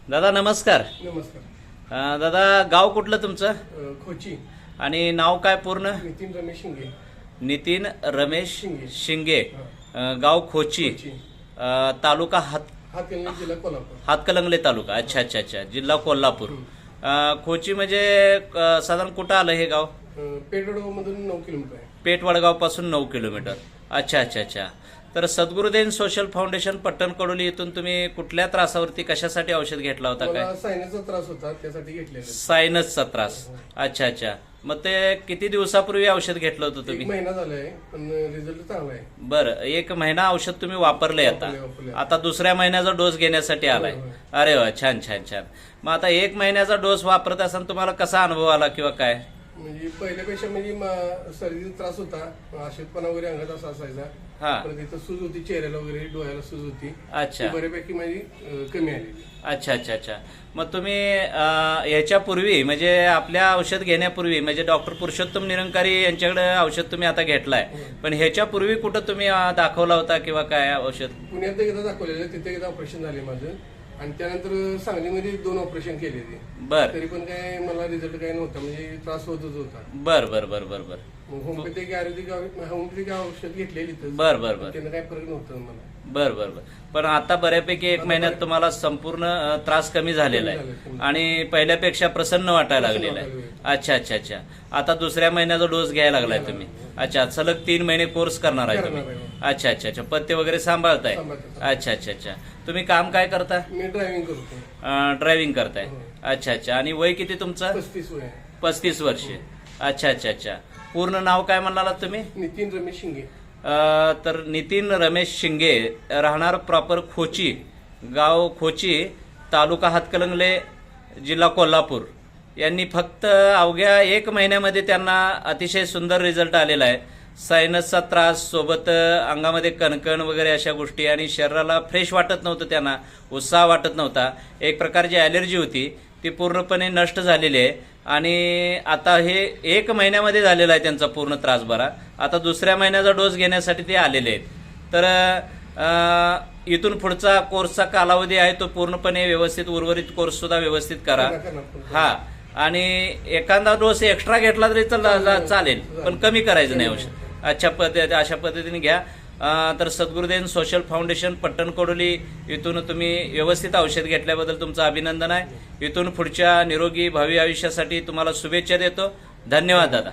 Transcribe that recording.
दादा नमस्कार. नमस्कार. दादा गाव कुठलं तुमचं खोची. आणि नाव काय पूर्ण? नितीन रमेश शिंगे. नितीन रमेश शिंगे. शिंगे. गाव खोची. खोची. तालुका हातकणंगले जिल्हा कोल्हापूर. हातकलंगले तालुका. अच्छा अच्छा अच्छा. जिल्हा कोल्हापूर. खोची म्हणजे साधारण कुठं आलं हे गाव? पेठवडगाव मधून 9 किलोमीटर आहे. पेठवडगाव पासून 9 किलोमीटर. अच्छा अच्छा अच्छा. तर सद्गुरुदेव सोशल फाउंडेशन पट्टण कडोली इथून तुम्ही कुठल्या त्रासावरती कशासाठी औषध घेतला होता? काय मला सायनसचा त्रास होता, त्यासाठी घेतलेला. सायनसचा त्रास. अच्छा अच्छा. मग ते किती दिवसापूर्वी औषध घेतलं होतं 1 तुम्ही? महिना झालाय, पण रिझल्ट चांगला आहे. बरं, 1 महिना औषध तुम्ही वापरले. वापरले. आता दुसऱ्या महिन्याचा डोस घेण्यासाठी आलाय. होय. अरे वा, छान छान छान. मग आता 1 महिन्याचा डोस वापरत असताना तुम्हाला कसा अनुभव आला किंवा काय? म्हणजे पहिल्यापेक्षा म्हणजे सर्दीचा त्रास होता, अशक्तपणा वगैरे अंगात असा असायचा. हा. परत इथं सूज होती, चेहऱ्याला वगैरे, डोळ्याला सूज होती. अच्छा ती बऱ्यापैकी माझी कमी आली. अच्छा अच्छा अच्छा. मग तुम्ही याच्यापूर्वी म्हणजे आपल्या औषध घेण्यापूर्वी म्हणजे डॉक्टर पुरुषोत्तम निरंकारी यांच्याकडे औषध तुम्ही आता घेतलाय, पण ह्याच्यापूर्वी कुठं तुम्ही दाखवला होता किंवा काय औषध? पुण्यात एकदा दाखवलेलं, तिथे एकदा ऑपरेशन झाले माझं, आणि त्यानंतर सांगलीमध्ये 2 ऑपरेशन केलेले. बर तरी पण काय मला रिझल्ट काही नव्हता, म्हणजे त्रास होतच होता. बर बर बर बर बर होमिओपॅथिक होमिओपॅथिक औषध घेतलेली, बर बर बर त्यांना काही फरक नव्हता मला. बर बर बर. पण आता बऱ्यापैकी 1 महिन्यात तुम्हाला संपूर्ण त्रास कमी झालेला आहे आणि पहिल्यापेक्षा प्रसन्न वाटायला लागलेला आहे. अच्छा अच्छा अच्छा. आता दुसऱ्या महिन्याचा डोस घ्यायला लागलाय तुम्ही. अच्छा, सलग 3 महिने कोर्स करणार आहे तुम्ही. अच्छा अच्छा अच्छा. पथ्य वगैरे सांभाळताय. अच्छा अच्छा अच्छा. तुम्ही काम काय करता? मी ड्रायव्हिंग करतो. ड्रायव्हिंग करताय. अच्छा अच्छा. आणि वय किती तुमचं? 35 वय आहे. 35 वर्षे. अच्छा अच्छा अच्छा. पूर्ण नाव काय म्हणालात तुम्ही? नितीन रमेश शिंगे. तर नितीन रमेश शिंगे, राहणार प्रॉपर खोची, गाव खोची, तालुका हातकलंगले, जिल्हा कोल्हापूर, यांनी फक्त अवघ्या 1 महिन्यामध्ये त्यांना अतिशय सुंदर रिझल्ट आलेला आहे. सायनसचा त्रास सोबत अंगामध्ये कणकण वगैरे अशा गोष्टी आणि शरीराला फ्रेश वाटत नव्हतं, त्यांना उत्साह वाटत नव्हता, एक प्रकारची ॲलर्जी होती ती पूर्णपणे नष्ट झालेली आहे. आणि आता हे 1 महिन्यामध्ये झालेला आहे त्यांचा पूर्ण त्रास बरा. आता दुसऱ्या महिन्याचा डोस घेण्यासाठी ते आलेले आहेत. तर इथून पुढचा कोर्सचा कालावधी आहे तो पूर्णपणे व्यवस्थित, उर्वरित कोर्स सुद्धा व्यवस्थित करा. हा. आणि एखादा डोस एक्स्ट्रा घेतला तरी चालेल, पण कमी करायचं नाही औषध. अशा पद्धतीने घ्या. तर सद्गुरुदेव सोशल फाउंडेशन पट्टण कडोली इथून तुम्ही व्यवस्थित औषध घेतल्याबद्दल तुमचं अभिनंदन आहे. इथून पुढच्या निरोगी भावी आयुष्यासाठी तुम्हाला शुभेच्छा देतो. धन्यवाद दादा.